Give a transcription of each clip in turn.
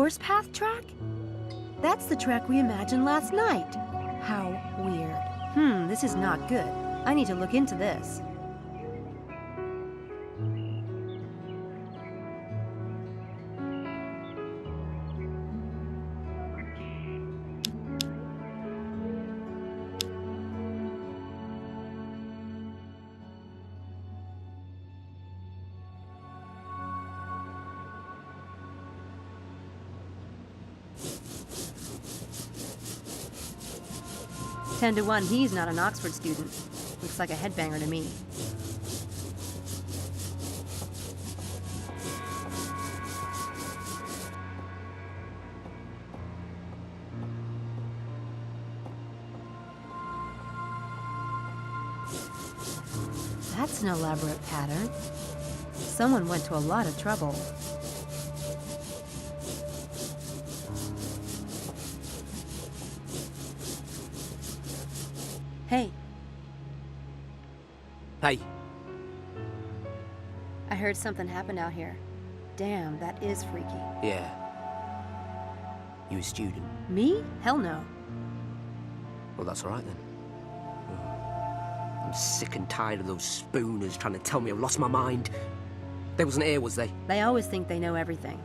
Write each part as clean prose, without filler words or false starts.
horse path track? That's the track we imagined last night. How weird. This is not good. I need to look into this. Ten to 1, he's not an Oxford student. Looks like a headbanger to me. That's an elaborate pattern. Someone went to a lot of trouble. Hey. Hey. I heard something happened out here. Damn, that is freaky. Yeah. You a student? Me? Hell no. Well, that's all right then. I'm sick and tired of those spooners trying to tell me I've lost my mind. They wasn't here, was they? They always think they know everything.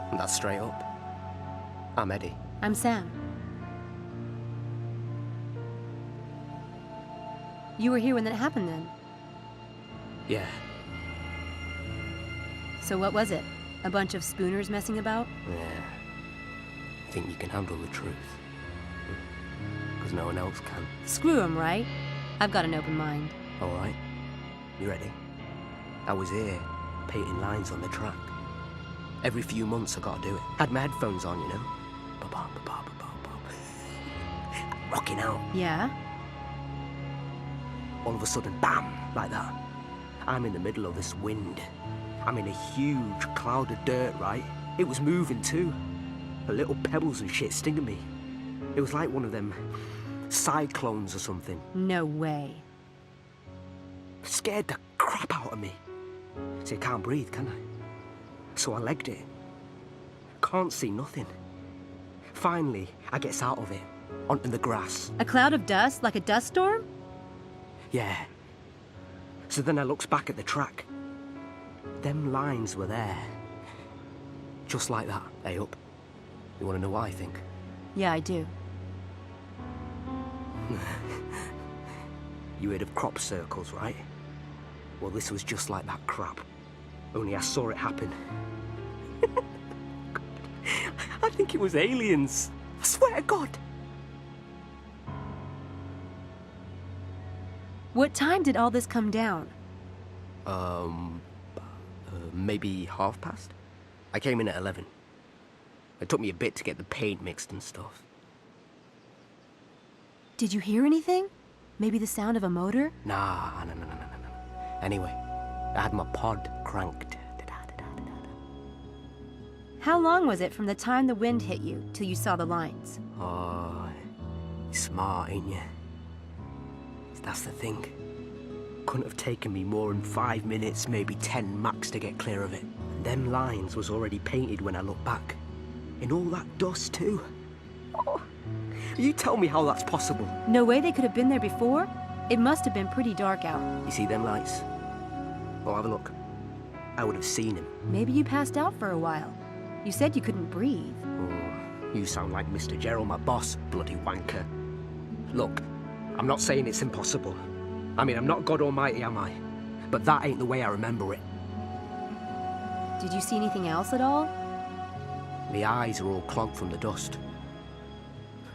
And that's straight up. I'm Eddie. I'm Sam. You were here when that happened then? Yeah. So what was it? A bunch of spooners messing about? Yeah. I think you can handle the truth. Because no one else can. Screw 'em, right? I've got an open mind. All right. You ready? I was here, painting lines on the track. Every few months I gotta do it. Had my headphones on, you know? Ba-bum, ba-bum, ba-bum, ba-bum. Rocking out. Yeah? All of a sudden, bam, like that. I'm in the middle of this wind. I'm in a huge cloud of dirt, right? It was moving too. The little pebbles and shit stinging me. It was like one of them cyclones or something. No way. Scared the crap out of me. See, I can't breathe, can I? So I legged it. Can't see nothing. Finally, I gets out of it, onto the grass. A cloud of dust, like a dust storm? Yeah. So then I looks back at the track. Them lines were there. Just like that. Hey, up. You want to know why I think? Yeah, I do. You heard of crop circles, right? Well, this was just like that crap. Only I saw it happen. I think it was aliens. I swear to God. What time did all this come down? Maybe past? I came in at 11. It took me a bit to get the paint mixed and stuff. Did you hear anything? Maybe the sound of a motor? Nah, no. Anyway, I had my pod cranked. How long was it from the time the wind hit you till you saw the lines? Oh, you're smart, ain't you? That's the thing. Couldn't have taken me more than 5 minutes, maybe 10 max to get clear of it. Them lines was already painted when I look back. In all that dust too. Oh, you tell me how that's possible. No way they could have been there before? It must have been pretty dark out. You see them lights? Well, have a look. I would have seen him. Maybe you passed out for a while. You said you couldn't breathe. Oh, you sound like Mr. Gerald, my boss, bloody wanker. Look, I'm not saying it's impossible. I mean, I'm not God Almighty, am I? But that ain't the way I remember it. Did you see anything else at all? My eyes are all clogged from the dust.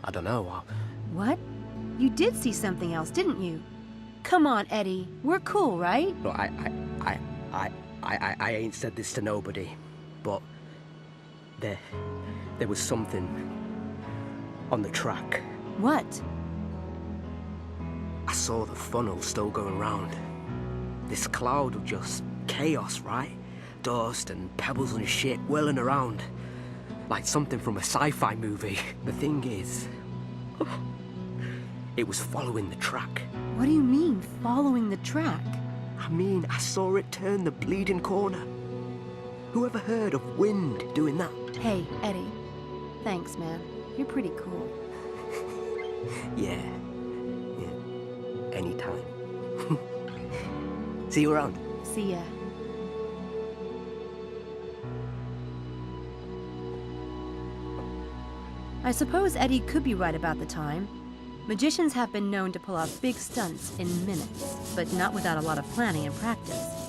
I don't know. What? You did see something else, didn't you? Come on, Eddie. We're cool, right? Look, I ain't said this to nobody, but there was something on the track. What? I saw the funnel still going round. This cloud of just chaos, right? Dust and pebbles and shit whirling around. Like something from a sci-fi movie. The thing is, it was following the track. What do you mean, following the track? I mean, I saw it turn the bleeding corner. Who ever heard of wind doing that? Hey, Eddie. Thanks, man. You're pretty cool. Yeah. Anytime. See you around. See ya. I suppose Eddie could be right about the time. Magicians have been known to pull off big stunts in minutes, but not without a lot of planning and practice.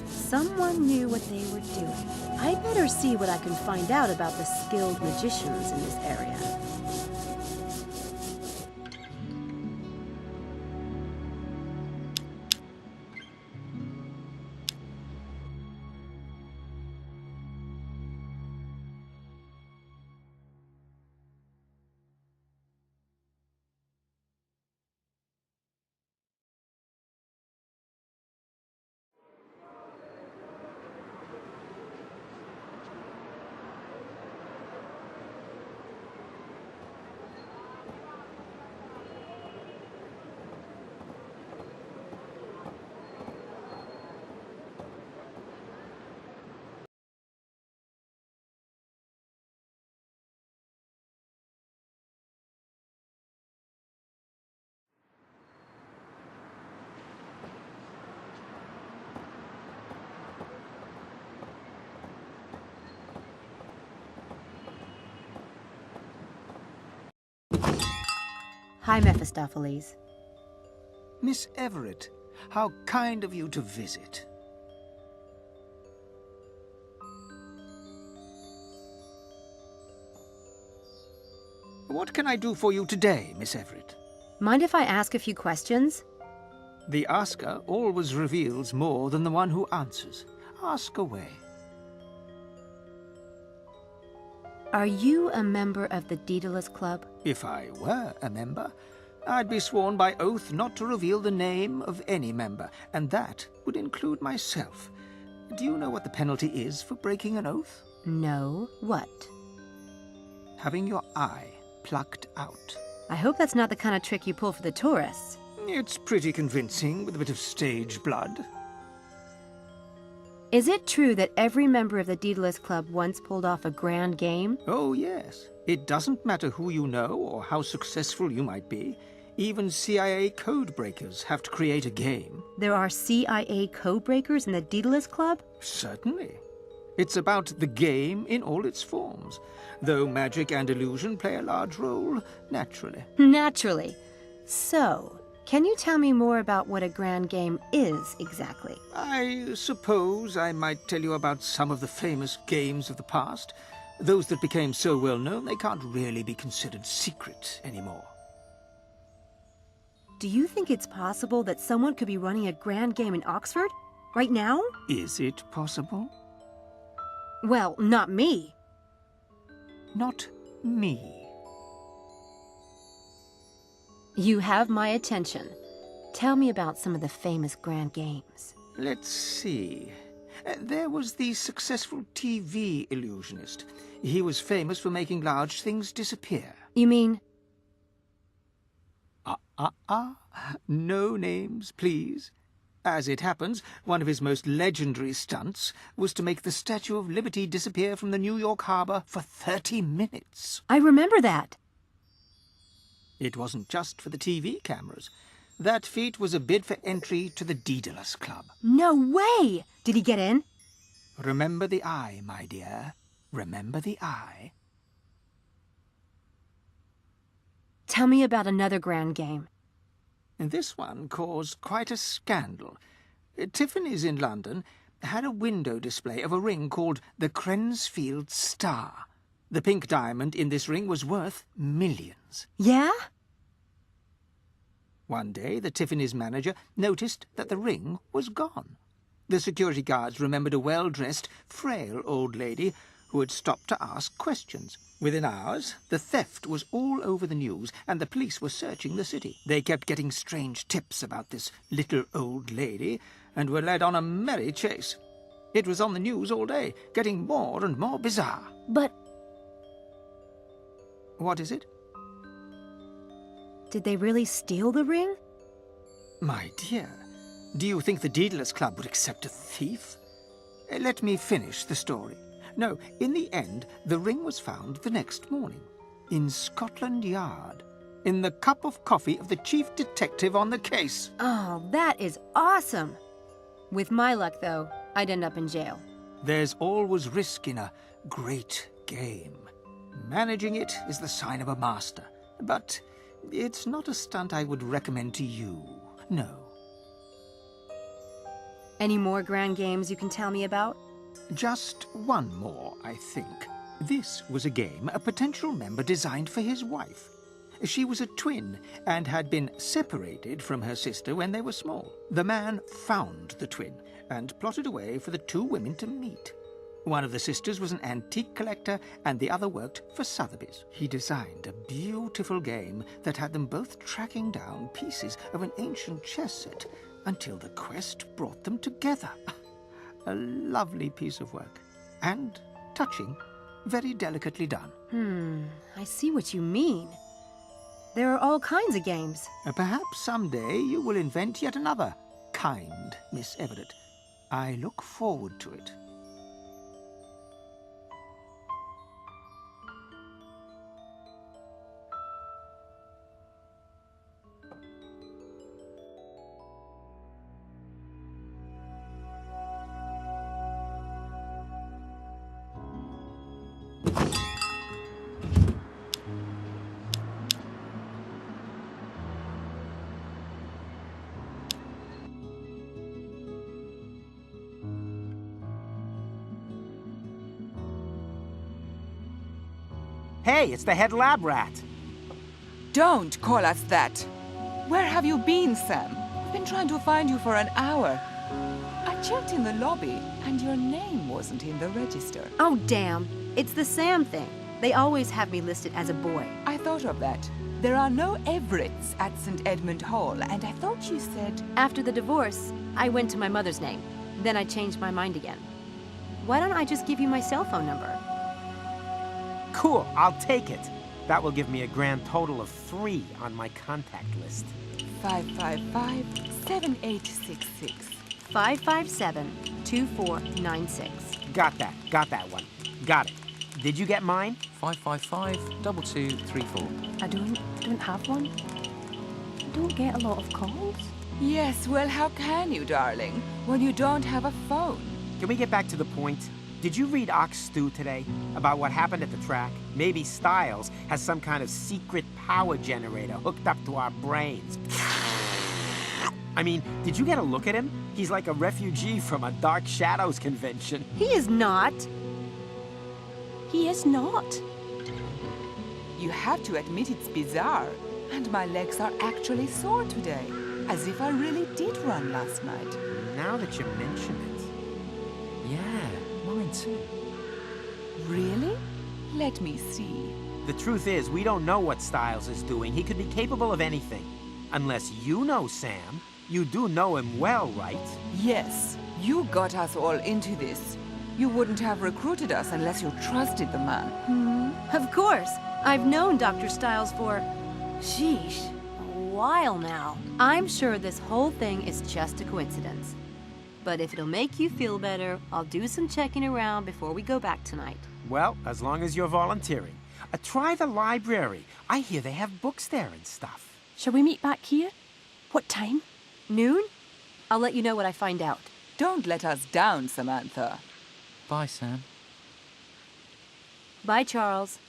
Someone knew what they were doing. I better see what I can find out about the skilled magicians in this area. Hi, Mephistopheles. Miss Everett, how kind of you to visit. What can I do for you today, Miss Everett? Mind if I ask a few questions? The asker always reveals more than the one who answers. Ask away. Are you a member of the Daedalus Club? If I were a member, I'd be sworn by oath not to reveal the name of any member, and that would include myself. Do you know what the penalty is for breaking an oath? No. What? Having your eye plucked out. I hope that's not the kind of trick you pull for the tourists. It's pretty convincing with a bit of stage blood. Is it true that every member of the Daedalus Club once pulled off a grand game? Oh, yes. It doesn't matter who you know or how successful you might be. Even CIA codebreakers have to create a game. There are CIA codebreakers in the Daedalus Club? Certainly. It's about the game in all its forms, though magic and illusion play a large role, naturally. Naturally. So, can you tell me more about what a grand game is exactly? I suppose I might tell you about some of the famous games of the past, those that became so well known they can't really be considered secret anymore. Do you think it's possible that someone could be running a grand game in Oxford? Right now? Is it possible? Well, not me. Not me. You have my attention. Tell me about some of the famous grand games. Let's see. There was the successful TV illusionist. He was famous for making large things disappear. You mean... No names, please. As it happens, one of his most legendary stunts was to make the Statue of Liberty disappear from the New York harbor for 30 minutes. I remember that. It wasn't just for the TV cameras. That feat was a bid for entry to the Daedalus Club. No way! Did he get in? Remember the eye, my dear. Remember the eye. Tell me about another grand game. And this one caused quite a scandal. Tiffany's in London had a window display of a ring called the Crensfield Star. The pink diamond in this ring was worth millions. Yeah? One day, the Tiffany's manager noticed that the ring was gone. The security guards remembered a well-dressed, frail old lady who had stopped to ask questions. Within hours, the theft was all over the news, and the police were searching the city. They kept getting strange tips about this little old lady, and were led on a merry chase. It was on the news all day, getting more and more bizarre. But... What is it? did they really steal the ring? My dear, do you think the Daedalus Club would accept a thief? Let me finish the story. No, in the end, the ring was found the next morning. In Scotland Yard. In the cup of coffee of the chief detective on the case. Oh, that is awesome! With my luck, though, I'd end up in jail. There's always risk in a great game. Managing it is the sign of a master. But it's not a stunt I would recommend to you. No. Any more grand games you can tell me about? Just one more, I think. This was a game a potential member designed for his wife. She was a twin and had been separated from her sister when they were small. The man found the twin and plotted a way for the two women to meet. One of the sisters was an antique collector and the other worked for Sotheby's. He designed a beautiful game that had them both tracking down pieces of an ancient chess set until the quest brought them together. A lovely piece of work. And touching, very delicately done. I see what you mean. There are all kinds of games. Perhaps someday you will invent yet another kind, Miss Everett. I look forward to it. Hey, it's the head lab rat. Don't call us that. Where have you been, Sam? We've been trying to find you for an hour. I checked in the lobby, and your name wasn't in the register. Oh, damn. It's the Sam thing. They always have me listed as a boy. I thought of that. There are no Everetts at St. Edmund Hall, and I thought you said... After the divorce, I went to my mother's name. Then I changed my mind again. Why don't I just give you my cell phone number? Cool, I'll take it. That will give me a grand total of 3 on my contact list. 555-7866. 557-2496. Got that one. Got it. Did you get mine? 555-2234. I don't have one. I don't get a lot of calls. Yes, well, how can you, darling, when you don't have a phone? Can we get back to the point? Did you read Ox Stew today? About what happened at the track? Maybe Styles has some kind of secret power generator hooked up to our brains. I mean, did you get a look at him? He's like a refugee from a Dark Shadows convention. He is not. He is not. You have to admit it's bizarre. And my legs are actually sore today. As if I really did run last night. Now that you mention it. Yeah, mine too. Really? Let me see. The truth is, we don't know what Styles is doing. He could be capable of anything. Unless you know Sam. You do know him well, right? Yes, you got us all into this. You wouldn't have recruited us unless you trusted the man. Of course. I've known Dr. Styles for, sheesh, a while now. I'm sure this whole thing is just a coincidence. But if it'll make you feel better, I'll do some checking around before we go back tonight. Well, as long as you're volunteering. Try the library. I hear they have books there and stuff. Shall we meet back here? What time? Noon? I'll let you know what I find out. Don't let us down, Samantha. Bye, Sam. Bye, Charles.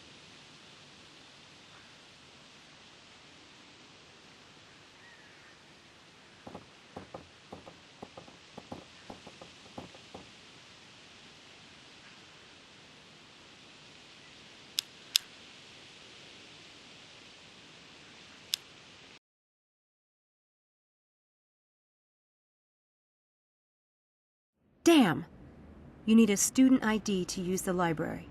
Damn! You need a student ID to use the library.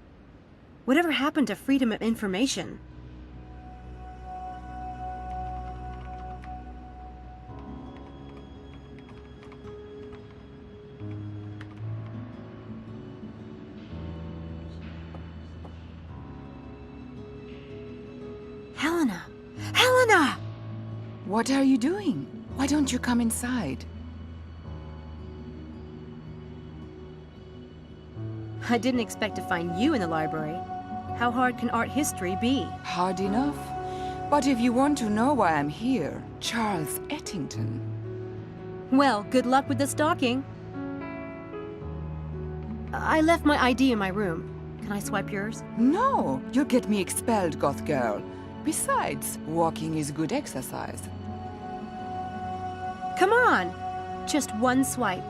Whatever happened to freedom of information? Helena! Helena! What are you doing? Why don't you come inside? I didn't expect to find you in the library. How hard can art history be? Hard enough. But if you want to know why I'm here, Charles Ettington. Well, good luck with the stalking. I left my ID in my room. Can I swipe yours? No, you'll get me expelled, goth girl. Besides, walking is good exercise. Come on! Just one swipe.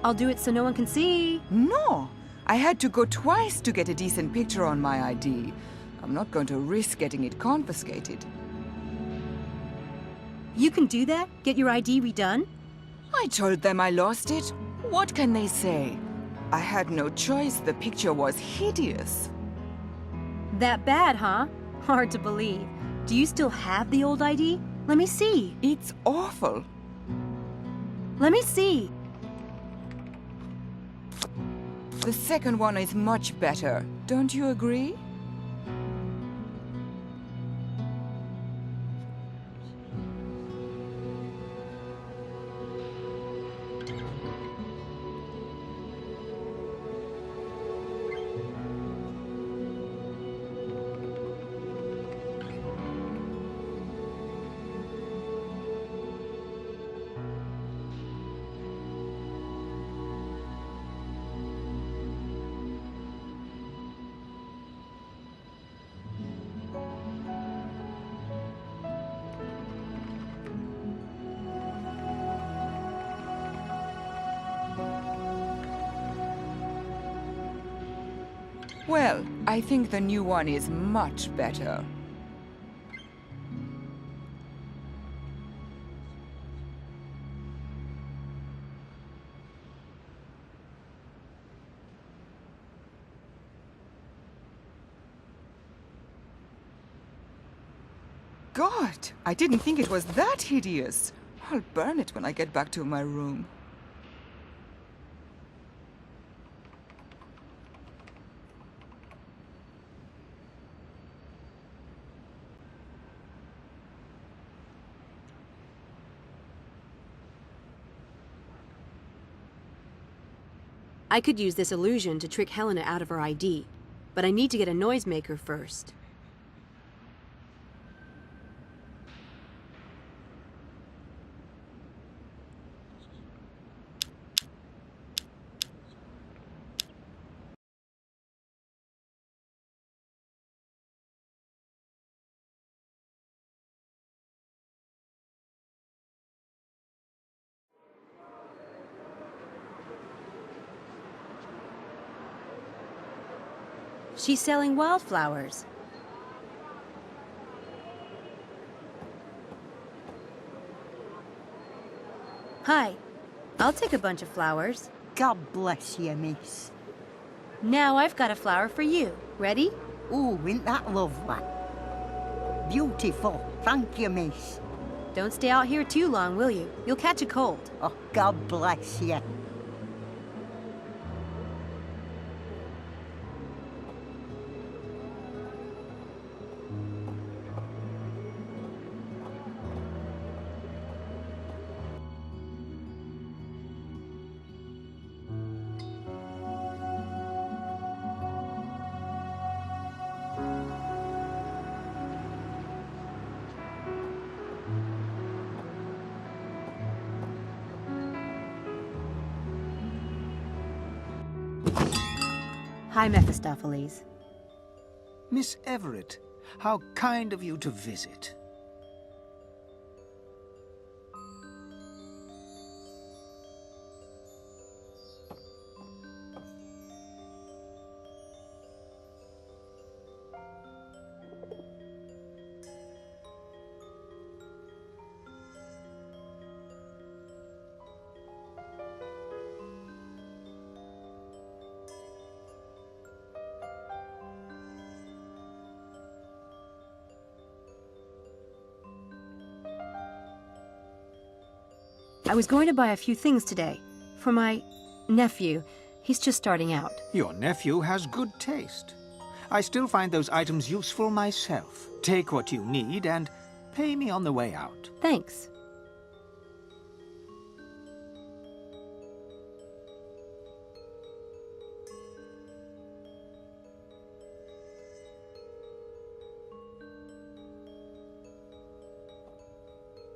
I'll do it so no one can see. No, I had to go twice to get a decent picture on my ID. I'm not going to risk getting it confiscated. You can do that? Get your ID redone? I told them I lost it. What can they say? I had no choice. The picture was hideous. That bad, huh? Hard to believe. Do you still have the old ID? Let me see. It's awful. Let me see. The second one is much better. Don't you agree? Well, I think the new one is much better. God, I didn't think it was that hideous. I'll burn it when I get back to my room. I could use this illusion to trick Helena out of her ID, but I need to get a noisemaker first. She's selling wildflowers. Hi. I'll take a bunch of flowers. God bless you, miss. Now I've got a flower for you. Ready? Oh, isn't that lovely? Beautiful. Thank you, miss. Don't stay out here too long, will you? You'll catch a cold. Oh, God bless you. Hi, Mephistopheles. Miss Everett, how kind of you to visit. I was going to buy a few things today. For my nephew. He's just starting out. Your nephew has good taste. I still find those items useful myself. Take what you need and pay me on the way out. Thanks.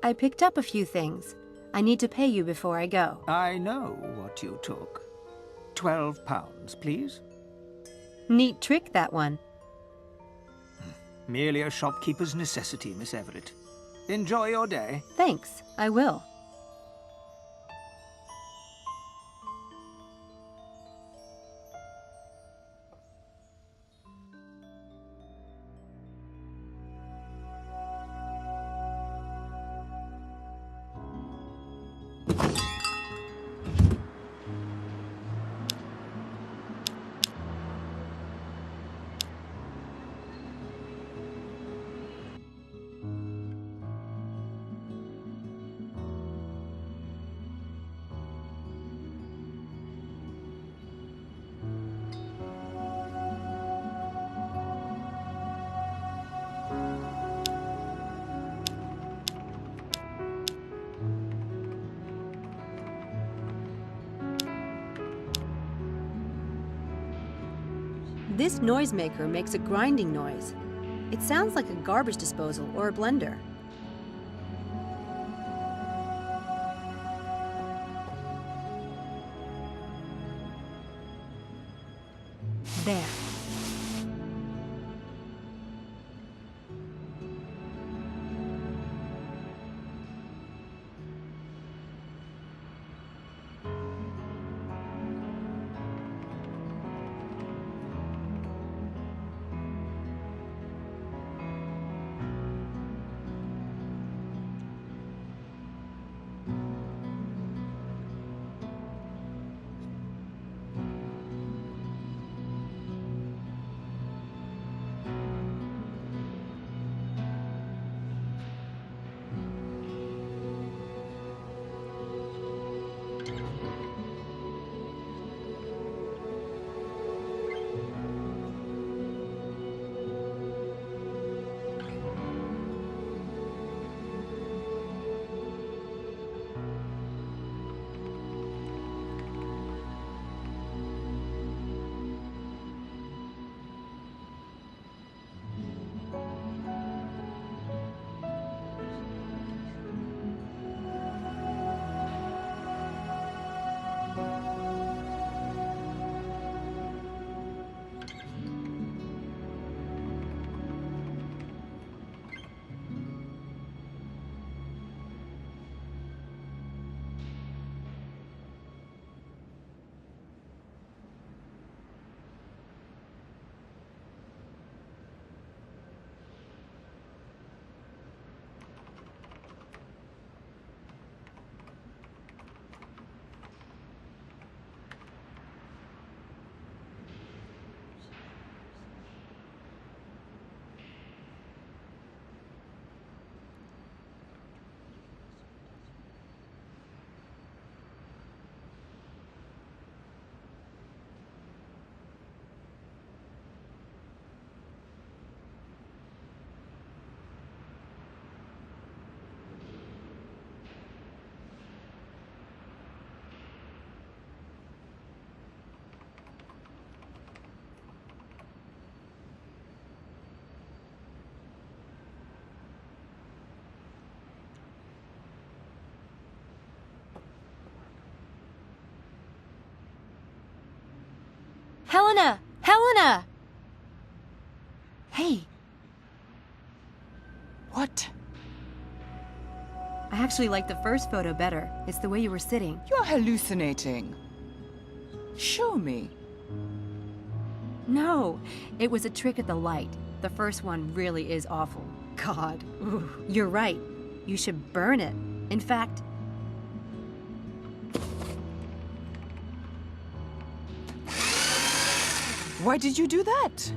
I picked up a few things. I need to pay you before I go. I know what you took. £12, please. Neat trick, that one. Merely a shopkeeper's necessity, Miss Everett. Enjoy your day. Thanks, I will. This noisemaker makes a grinding noise. It sounds like a garbage disposal or a blender. There. Helena! Helena! Hey, What? I actually like the first photo better. It's the way you were sitting. You're hallucinating. Show me. No, it was a trick at the light. The first one really is awful. God. Ooh. You're right. You should burn it. In fact, Why did you do that?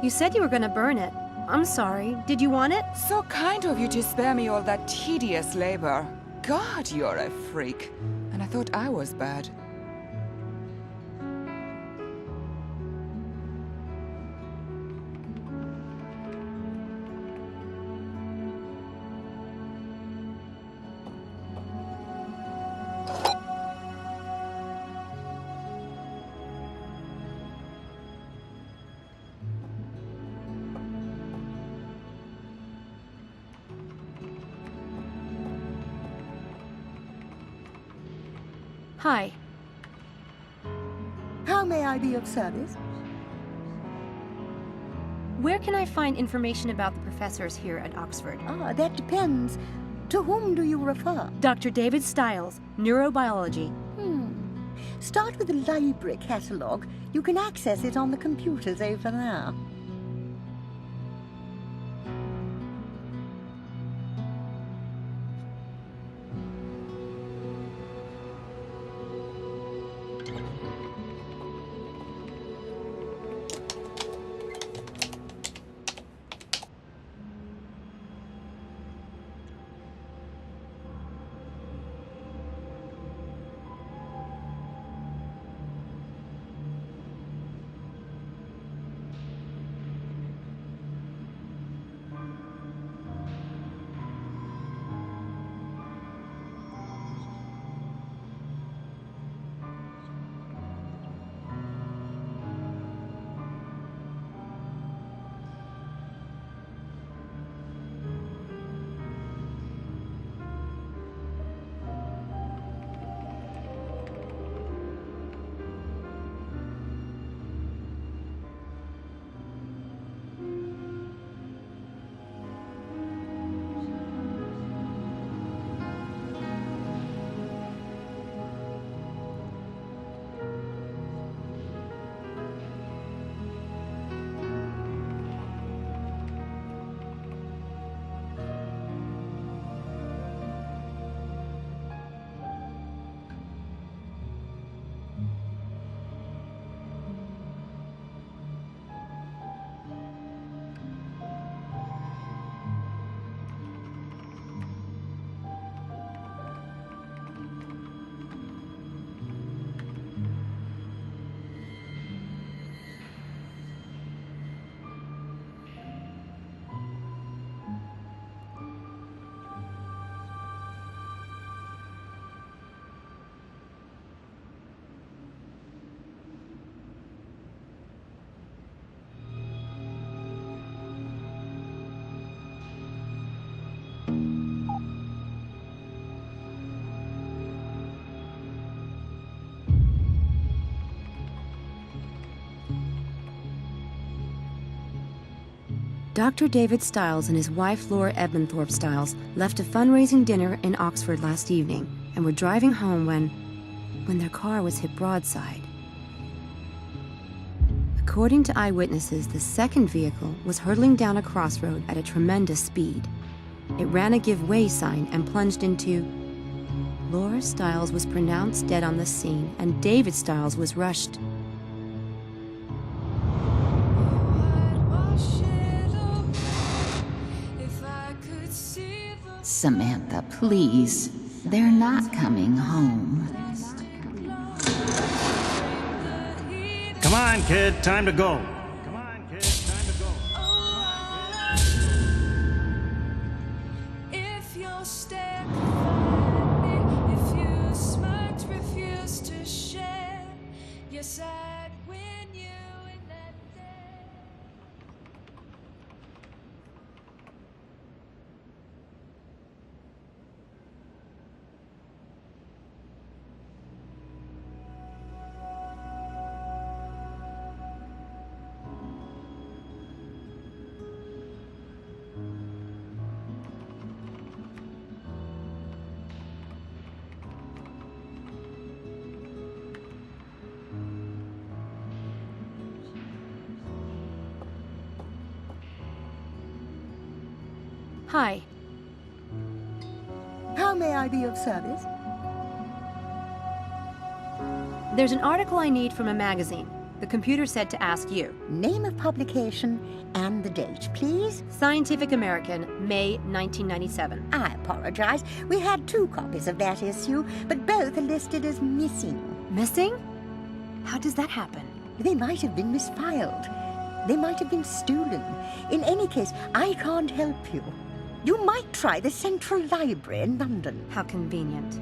you said you were gonna burn it. I'm sorry. Did you want it? So kind of you to spare me all that tedious labor. God, you're a freak. And I thought I was bad. Hi. How may I be of service? Where can I find information about the professors here at Oxford? Ah, that depends. To whom do you refer? Dr. David Stiles, neurobiology. Start with the library catalogue. You can access it on the computers over there. Dr. David Stiles and his wife Laura Edmonthorpe Stiles left a fundraising dinner in Oxford last evening and were driving home when their car was hit broadside. According to eyewitnesses, the second vehicle was hurtling down a crossroad at a tremendous speed. It ran a give way sign and plunged into... Laura Stiles was pronounced dead on the scene, and David Stiles was rushed. Samantha, please. They're not coming home. Come on, kid. Time to go. If you'll stare, if you smirked, refuse to share, you're sad when you in that day. Hi. How may I be of service? There's an article I need from a magazine. The computer said to ask you. Name of publication and the date, please. Scientific American, May 1997. I apologize. We had 2 copies of that issue, but both are listed as missing. Missing? How does that happen? They might have been misfiled. They might have been stolen. In any case, I can't help you. You might try the Central Library in London. How convenient.